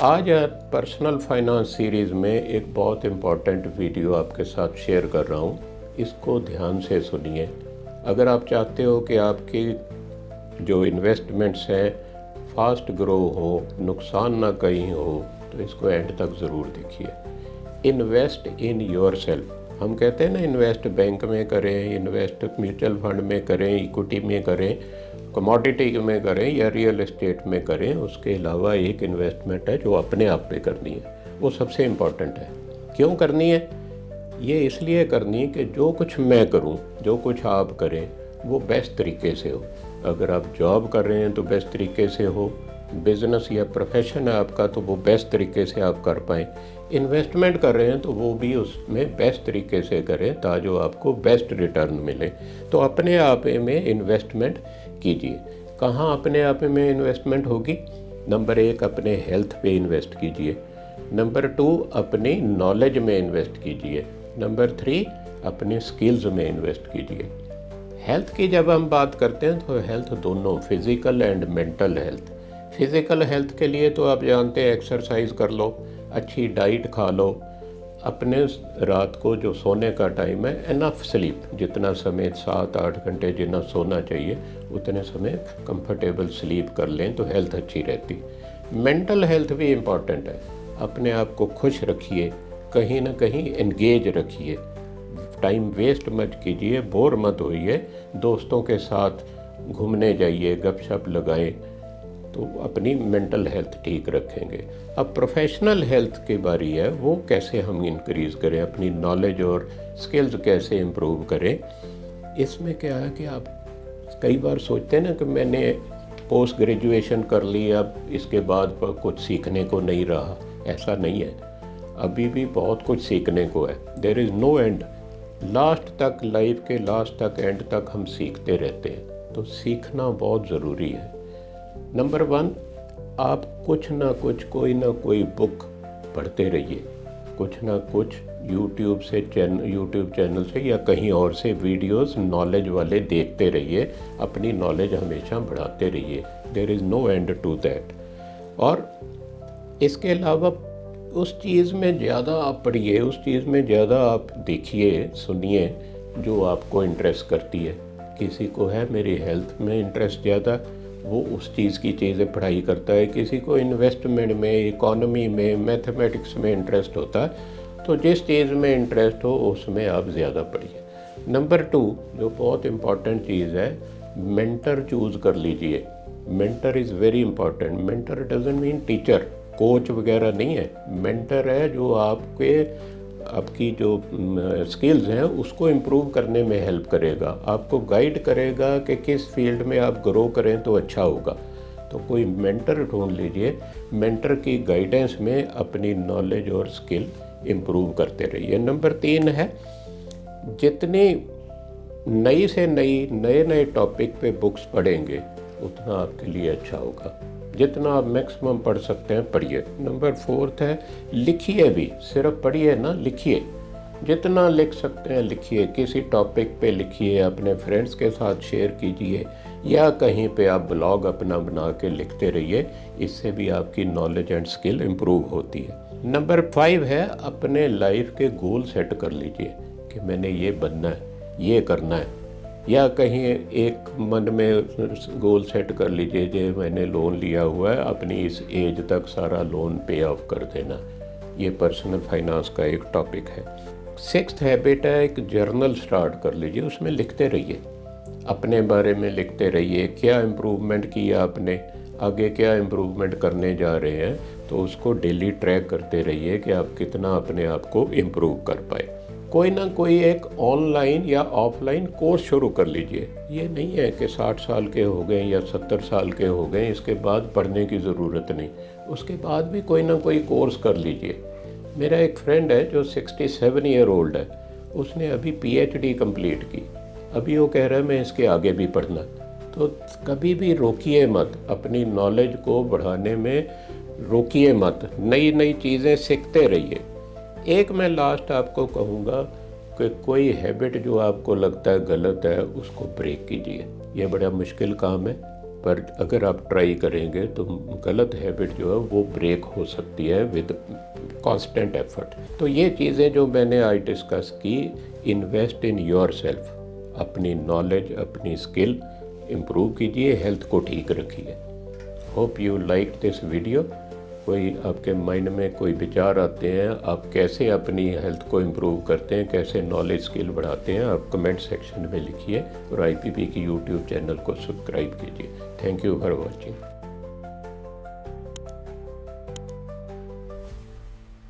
आज personal finance series में एक बहुत इम्पॉर्टेंट वीडियो आपके साथ शेयर कर रहा हूँ। इसको ध्यान से सुनिए। अगर आप चाहते हो कि आपकी जो इन्वेस्टमेंट्स हैं फास्ट ग्रो हो, नुकसान ना कहीं हो, तो इसको एंड तक ज़रूर देखिए। Invest in your self. हम कहते हैं ना, इन्वेस्ट बैंक में करें, इन्वेस्ट म्यूचुअल फंड में करें, इक्विटी में करें, कमोडिटी में करें या रियल एस्टेट में करें। उसके अलावा एक इन्वेस्टमेंट है जो अपने आप पे करनी है, वो सबसे इम्पॉर्टेंट है। क्यों करनी है? ये इसलिए करनी है कि जो कुछ मैं करूं, जो कुछ आप करें, वो बेस्ट तरीके से हो। अगर आप जॉब कर रहे हैं तो बेस्ट तरीके से हो, बिज़नेस या प्रोफेशन है आपका तो वो बेस्ट तरीके से आप कर पाएँ। इन्वेस्टमेंट कर रहे हैं तो वो भी उसमें बेस्ट तरीके से करें ताकि आपको बेस्ट रिटर्न मिले। तो अपने आप में इन्वेस्टमेंट कीजिए। कहाँ अपने आप में इन्वेस्टमेंट होगी? नंबर 1, अपने हेल्थ पे इन्वेस्ट कीजिए। नंबर 2, अपनी नॉलेज में इन्वेस्ट कीजिए। नंबर 3, अपने स्किल्स में इन्वेस्ट कीजिए। हेल्थ की जब हम बात करते हैं तो हेल्थ दोनों, physical and mental health. Physical health के लिए तो आप जानते हैं, एक्सरसाइज कर लो, अच्छी डाइट खा लो, अपने रात को जो सोने का टाइम है इनफ स्लीप, जितना समय 7-8 घंटे जितना सोना चाहिए उतने समय कंफर्टेबल स्लीप कर लें तो हेल्थ अच्छी रहती। मेंटल हेल्थ भी इम्पॉर्टेंट है। अपने आप को खुश रखिए, कहीं ना कहीं एंगेज रखिए, टाइम वेस्ट मत कीजिए, बोर मत होइए, दोस्तों के साथ घूमने जाइए, गपशप लगाएं, तो अपनी मेंटल हेल्थ ठीक रखेंगे। अब प्रोफेशनल हेल्थ की बारी है, वो कैसे हम इंक्रीज़ करें, अपनी नॉलेज और स्किल्स कैसे इम्प्रूव करें। इसमें क्या है कि आप कई बार सोचते हैं ना कि मैंने पोस्ट ग्रेजुएशन कर ली, अब इसके बाद कुछ सीखने को नहीं रहा। ऐसा नहीं है, अभी भी बहुत कुछ सीखने को है। There is no end. Last तक, लाइफ के लास्ट तक, एंड तक हम सीखते रहते हैं, तो सीखना बहुत ज़रूरी है। नंबर 1, आप कुछ ना कुछ, कोई ना कोई बुक पढ़ते रहिए, कुछ ना कुछ यूट्यूब चैनल से या कहीं और से वीडियोस नॉलेज वाले देखते रहिए, अपनी नॉलेज हमेशा बढ़ाते रहिए। There is no end to that. और इसके अलावा उस चीज़ में ज़्यादा आप पढ़िए, उस चीज़ में ज़्यादा आप देखिए, सुनिए जो आपको इंटरेस्ट करती है। किसी को है मेरी हेल्थ में इंटरेस्ट ज़्यादा, वो उस चीज़ की चीज़ें पढ़ाई करता है। किसी को इन्वेस्टमेंट में, इकोनॉमी में, मैथमेटिक्स में इंटरेस्ट होता है, तो जिस चीज़ में इंटरेस्ट हो उसमें आप ज़्यादा पढ़िए। नंबर 2, जो बहुत इम्पॉर्टेंट चीज़ है, मेंटर चूज़ कर लीजिए। Mentor is very important. Mentor doesn't mean teacher, coach वगैरह नहीं है। मेंटर है जो आपकी जो स्किल्स हैं उसको इम्प्रूव करने में हेल्प करेगा, आपको गाइड करेगा कि किस फील्ड में आप ग्रो करें तो अच्छा होगा। तो कोई मेंटर ढूंढ लीजिए, मेंटर की गाइडेंस में अपनी नॉलेज और स्किल इम्प्रूव करते रहिए। नंबर 3 है, जितनी नई से नए नए टॉपिक पे बुक्स पढ़ेंगे उतना आपके लिए अच्छा होगा। जितना आप मैक्सिमम पढ़ सकते हैं पढ़िए। नंबर 4 है, लिखिए भी, सिर्फ पढ़िए ना, लिखिए। जितना लिख सकते हैं लिखिए, किसी टॉपिक पे लिखिए, अपने फ्रेंड्स के साथ शेयर कीजिए या कहीं पे आप ब्लॉग अपना बना के लिखते रहिए। इससे भी आपकी नॉलेज एंड स्किल इम्प्रूव होती है। नंबर 5 है, अपने लाइफ के गोल सेट कर लीजिए कि मैंने ये बनना है, ये करना है। या कहीं एक मन में गोल सेट कर लीजिए जो मैंने लोन लिया हुआ है, अपनी इस एज तक सारा लोन पे ऑफ कर देना। ये पर्सनल फाइनेंस का एक टॉपिक है। 6th हैबिट है, एक जर्नल स्टार्ट कर लीजिए, उसमें लिखते रहिए, अपने बारे में लिखते रहिए, क्या इम्प्रूवमेंट किया आपने, आगे क्या इम्प्रूवमेंट करने जा रहे हैं, तो उसको डेली ट्रैक करते रहिए कि आप कितना अपने आप को इम्प्रूव कर पाए। कोई ना कोई एक ऑनलाइन या ऑफलाइन कोर्स शुरू कर लीजिए। ये नहीं है कि 60 साल के हो गए या 70 साल के हो गए इसके बाद पढ़ने की ज़रूरत नहीं, उसके बाद भी कोई ना कोई कोर्स कर लीजिए। मेरा एक फ्रेंड है जो 67 ईयर ओल्ड है, उसने अभी PhD कंप्लीट की, अभी वो कह रहा है मैं इसके आगे भी पढ़ना। तो कभी भी रोकिए मत, अपनी नॉलेज को बढ़ाने में रोकिए मत, नई नई चीज़ें सीखते रहिए। एक मैं लास्ट आपको कहूँगा कि कोई हैबिट जो आपको लगता है गलत है उसको ब्रेक कीजिए। ये बड़ा मुश्किल काम है, पर अगर आप ट्राई करेंगे तो गलत हैबिट जो है वो ब्रेक हो सकती है विद कांस्टेंट एफर्ट। तो ये चीज़ें जो मैंने आज डिस्कस की, इन्वेस्ट इन योर सेल्फ, अपनी नॉलेज, अपनी स्किल इम्प्रूव कीजिए, हेल्थ को ठीक रखिए। Hope you like this video. कोई आपके माइंड में कोई विचार आते हैं, आप कैसे अपनी हेल्थ को इम्प्रूव करते हैं, कैसे नॉलेज स्किल बढ़ाते हैं, आप कमेंट सेक्शन में लिखिए और IPP की यूट्यूब चैनल को सब्सक्राइब कीजिए। Thank you for watching.